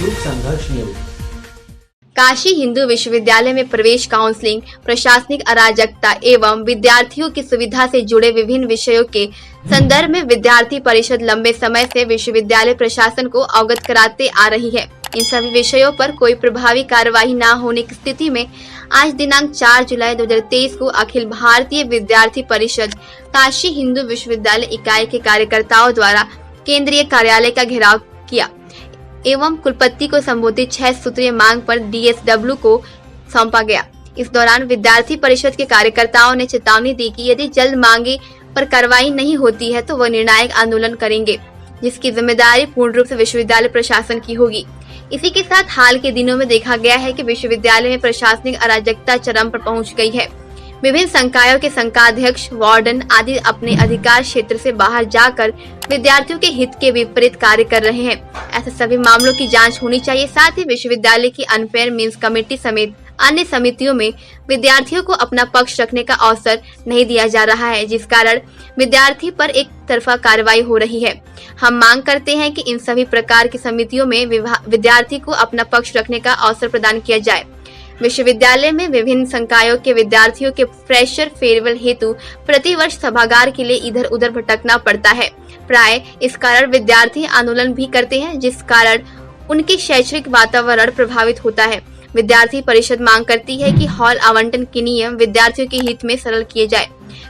YouTube संघर्ष news. Kashi Hindu विश्वविद्यालय में प्रवेश काउंसलिंग, प्रशासनिक अराजकता एवं विद्यार्थियों की सुविधा से जुड़े विभिन्न विषयों के संदर्भ में विद्यार्थी परिषद लंबे समय से विश्वविद्यालय प्रशासन को अवगत कराते आ रही है। इन सभी विषयों पर कोई प्रभावी कार्यवाही न होने की स्थिति में आज दिनांक 4 जुलाई 2023 को अखिल भारतीय विद्यार्थी परिषद काशी हिंदू विश्वविद्यालय इकाई के कार्यकर्ताओं द्वारा केंद्रीय कार्यालय का घेराव किया एवं कुलपति को संबोधित 6 सूत्रीय मांग पर DSW को सौंपा गया। इस दौरान विद्यार्थी परिषद के कार्यकर्ताओं ने चेतावनी दी कि यदि जल्द मांगे पर कार्रवाई नहीं होती है तो वह निर्णायक आंदोलन करेंगे, जिसकी जिम्मेदारी पूर्ण रूप से विश्वविद्यालय प्रशासन की होगी। इसी के साथ हाल के दिनों में देखा गया है कि विश्वविद्यालय में प्रशासनिक अराजकता चरम पर पहुंच गई है। विभिन्न संकायों के संकाध्यक्ष, वार्डन आदि अपने अधिकार क्षेत्र से बाहर जाकर विद्यार्थियों के हित के विपरीत कार्य कर रहे हैं। ऐसे सभी मामलों की जांच होनी चाहिए। साथ ही विश्वविद्यालय की अनफेयर मींस कमेटी समेत अन्य समितियों में विद्यार्थियों को अपना पक्ष रखने का अवसर नहीं दिया जा रहा है, जिस कारण विद्यार्थी पर एक तरफा कार्रवाई हो रही है। हम मांग करते हैं कि इन सभी प्रकार की समितियों में विद्यार्थी को अपना पक्ष रखने का अवसर प्रदान किया जाए। विश्वविद्यालय में विभिन्न संकायों के विद्यार्थियों के फ्रेशर फेयरवेल हेतु प्रतिवर्ष सभागार के लिए इधर उधर भटकना पड़ता है। प्राय इस कारण विद्यार्थी आंदोलन भी करते हैं, जिस कारण उनके शैक्षणिक वातावरण प्रभावित होता है। विद्यार्थी परिषद मांग करती है कि हॉल आवंटन के नियम विद्यार्थियों के हित में सरल किए जाए।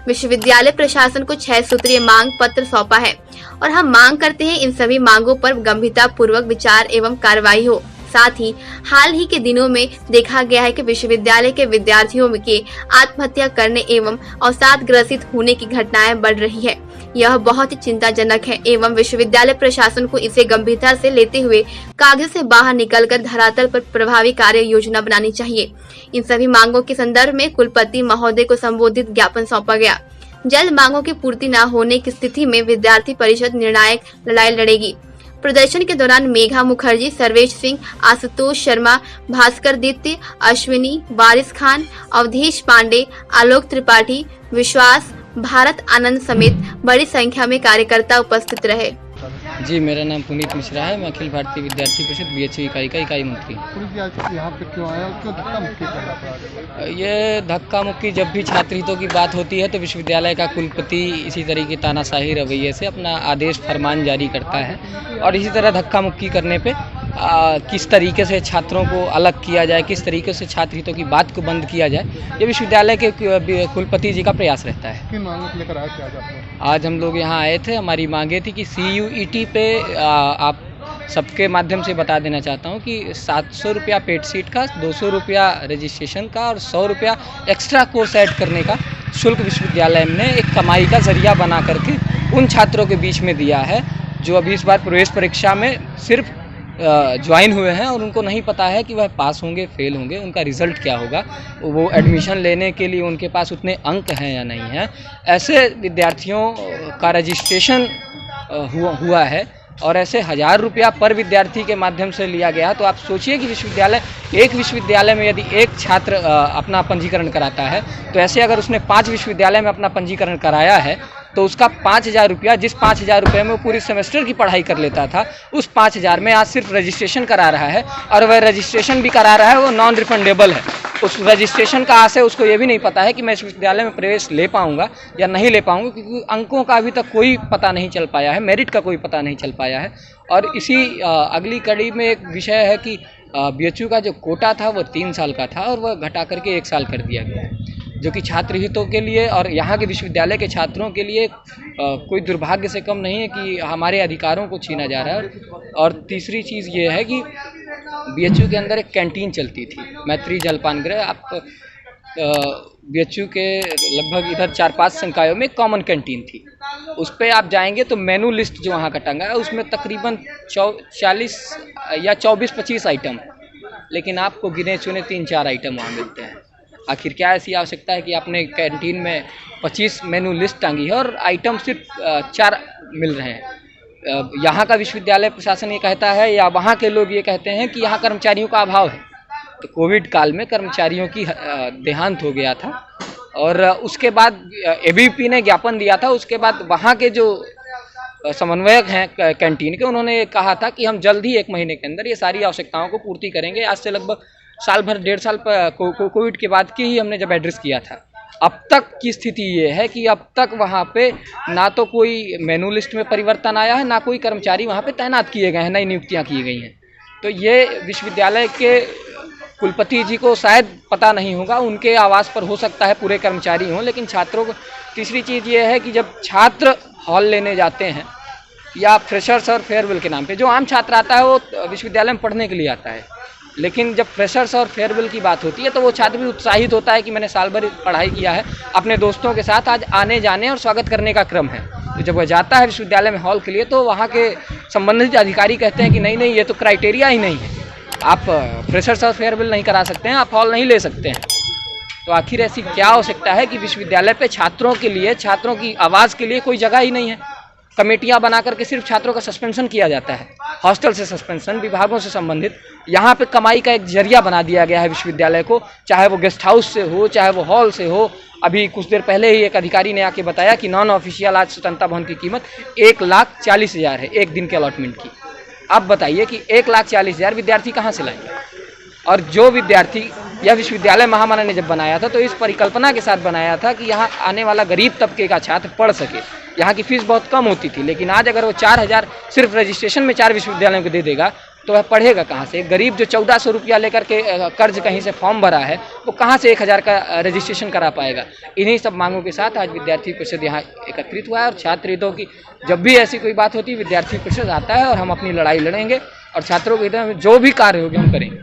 विश्वविद्यालय प्रशासन को 6 सूत्रीय मांग पत्र सौंपा है और हम मांग करते हैं इन सभी मांगों पर गंभीरता पूर्वक विचार एवं कार्रवाई हो। साथ ही हाल ही के दिनों में देखा गया है कि विश्वविद्यालय के विद्यार्थियों के आत्महत्या करने एवं अवसाद ग्रसित होने की घटनाएं बढ़ रही है। यह बहुत ही चिंताजनक है एवं विश्वविद्यालय प्रशासन को इसे गंभीरता से लेते हुए कागज से बाहर निकलकर धरातल पर प्रभावी कार्य योजना बनानी चाहिए। इन सभी मांगों के संदर्भ में कुलपति महोदय को संबोधित ज्ञापन सौंपा गया। जल्द मांगों की पूर्ति न होने की स्थिति में विद्यार्थी परिषद निर्णायक लड़ाई लड़ेगी। प्रदर्शन के दौरान मेघा मुखर्जी, सर्वेश सिंह, आशुतोष शर्मा, भास्कर दित्य, अश्विनी, वारिस खान, अवधेश पांडे, आलोक त्रिपाठी, विश्वास, भारत आनंद समेत बड़ी संख्या में कार्यकर्ता उपस्थित रहे। जी, मेरा नाम पुनीत मिश्रा है। मैं अखिल भारतीय विद्यार्थी परिषद BHU इकाई का इकाई मंत्री। यहाँ पे क्यों आया, क्यों धक्का मुक्की कर रहा है? ये धक्का मुक्की जब भी छात्र हितों की बात होती है तो विश्वविद्यालय का कुलपति इसी तरह के तानाशाही रवैये से अपना आदेश फरमान जारी करता है और इसी तरह धक्का मुक्की करने पे किस तरीके से छात्रों को अलग किया जाए, किस तरीके से छात्र हितों की बात को बंद किया जाए, ये विश्वविद्यालय के कुलपति जी का प्रयास रहता है। किन मांगों को लेकर आए थे आज आप लोग? आज हम लोग यहाँ आए थे। हमारी मांगे थी कि CUET पे आप सबके माध्यम से बता देना चाहता हूँ कि 700 रुपया पेड सीट का, 200 रुपया रजिस्ट्रेशन का और 100 रुपया एक्स्ट्रा कोर्स ऐड करने का शुल्क विश्वविद्यालय ने एक कमाई का जरिया बना करके उन छात्रों के बीच में दिया है जो अभी इस बार प्रवेश परीक्षा में सिर्फ ज्वाइन हुए हैं और उनको नहीं पता है कि वह पास होंगे, फेल होंगे, उनका रिज़ल्ट क्या होगा, वो एडमिशन लेने के लिए उनके पास उतने अंक हैं या नहीं हैं। ऐसे विद्यार्थियों का रजिस्ट्रेशन हुआ है और ऐसे 1000 रुपया पर विद्यार्थी के माध्यम से लिया गया। तो आप सोचिए कि एक विश्वविद्यालय में यदि एक छात्र अपना पंजीकरण कराता है तो ऐसे अगर उसने 5 विश्वविद्यालय में अपना पंजीकरण कराया है तो उसका 5000 रुपया, जिस 5000 रुपये में वो पूरी सेमेस्टर की पढ़ाई कर लेता था, उस 5000 में आज सिर्फ रजिस्ट्रेशन करा रहा है और वह रजिस्ट्रेशन भी करा रहा है वो नॉन रिफंडेबल है। उस रजिस्ट्रेशन का आशय उसको ये भी नहीं पता है कि मैं इस विश्वविद्यालय में प्रवेश ले पाऊंगा या नहीं ले पाऊंगा, क्योंकि अंकों का अभी तक कोई पता नहीं चल पाया है, मेरिट का कोई पता नहीं चल पाया है। और इसी अगली कड़ी में एक विषय है कि BHU का जो कोटा था वो 3 साल का था और वह घटा करके 1 साल कर दिया गया है, जो कि छात्र हितों के लिए और यहाँ के विश्वविद्यालय के छात्रों के लिए कोई दुर्भाग्य से कम नहीं है कि हमारे अधिकारों को छीना जा रहा है। और तीसरी चीज़ ये है कि BHU के अंदर एक कैंटीन चलती थी, मैत्री जलपान गृह। आप BHU के लगभग इधर 4-5 संकायों में कॉमन कैंटीन थी। उस पर आप जाएंगे तो मेनू लिस्ट जो वहाँ का टंगा है उसमें तकरीबन 40 या 24-25 आइटम, लेकिन आपको गिने चुने 3-4 आइटम वहाँ मिलते हैं। आखिर क्या ऐसी आवश्यकता है कि आपने कैंटीन में 25 मेनू लिस्ट टांगी है और आइटम सिर्फ 4 मिल रहे हैं। यहाँ का विश्वविद्यालय प्रशासन ये कहता है या वहाँ के लोग ये कहते हैं कि यहाँ कर्मचारियों का अभाव है। तो कोविड काल में कर्मचारियों की देहांत हो गया था और उसके बाद ABVP ने ज्ञापन दिया था। उसके बाद वहाँ के जो समन्वयक हैं कैंटीन के, उन्होंने कहा था कि हम जल्द ही 1 महीने के अंदर ये सारी आवश्यकताओं को पूर्ति करेंगे। आज से लगभग साल भर 1.5 साल कोविड के बाद की ही हमने जब एड्रेस किया था। अब तक की स्थिति ये है कि अब तक वहाँ पे ना तो कोई मेनू लिस्ट में परिवर्तन आया है, ना कोई कर्मचारी वहाँ पे तैनात किए गए हैं, नई नियुक्तियाँ की गई हैं। तो ये विश्वविद्यालय के कुलपति जी को शायद पता नहीं होगा, उनके आवास पर हो सकता है पूरे कर्मचारी हों, लेकिन छात्रों को तीसरी चीज़ ये है कि जब छात्र हॉल लेने जाते हैं या फ्रेशर्स और फेयरवेल के नाम पे, जो आम छात्र आता है वो विश्वविद्यालय में पढ़ने के लिए आता है, लेकिन जब फ्रेशर्स और फेयरवेल की बात होती है तो वो छात्र भी उत्साहित होता है कि मैंने साल भर पढ़ाई किया है, अपने दोस्तों के साथ आज आने जाने और स्वागत करने का क्रम है। तो जब वह जाता है विश्वविद्यालय में हॉल के लिए तो वहाँ के संबंधित अधिकारी कहते हैं कि नहीं नहीं, ये तो क्राइटेरिया ही नहीं है, आप फ्रेशर्स और फेयरवेल नहीं करा सकते हैं, आप हॉल नहीं ले सकते हैं। तो आखिर ऐसी क्या आवश्यकता है कि विश्वविद्यालय पे छात्रों के लिए, छात्रों की आवाज़ के लिए कोई जगह ही नहीं है। कमेटियां बना करके सिर्फ छात्रों का सस्पेंशन किया जाता है, हॉस्टल से सस्पेंशन, विभागों से संबंधित। यहाँ पे कमाई का एक जरिया बना दिया गया है विश्वविद्यालय को, चाहे वो गेस्ट हाउस से हो, चाहे वो हॉल से हो। अभी कुछ देर पहले ही एक अधिकारी ने आके बताया कि नॉन ऑफिशियल आज स्वतंत्रता भवन की कीमत 1,40,000 है एक दिन के अलॉटमेंट की। अब बताइए कि 1,40,000 विद्यार्थी कहाँ से लाएंगे? और जो विद्यार्थी, यह विश्वविद्यालय महामाना ने जब बनाया था तो इस परिकल्पना के साथ बनाया था कि यहाँ आने वाला गरीब तबके का छात्र पढ़ सके। यहाँ की फीस बहुत कम होती थी, लेकिन आज अगर वो 4,000 सिर्फ रजिस्ट्रेशन में 4 विश्वविद्यालयों को दे देगा तो वह पढ़ेगा कहाँ से? गरीब जो 1,400 रुपया लेकर के कर्ज कहीं से फॉर्म भरा है, वो कहाँ से 1,000 का रजिस्ट्रेशन करा पाएगा? इन्हीं सब मांगों के साथ आज विद्यार्थी परिषद यहाँ एकत्रित हुआ है और छात्र हितों की जब भी ऐसी कोई बात होती है विद्यार्थी परिषद आता है और हम अपनी लड़ाई लड़ेंगे और छात्रों के हित में जो भी कार्य होगी हम करेंगे।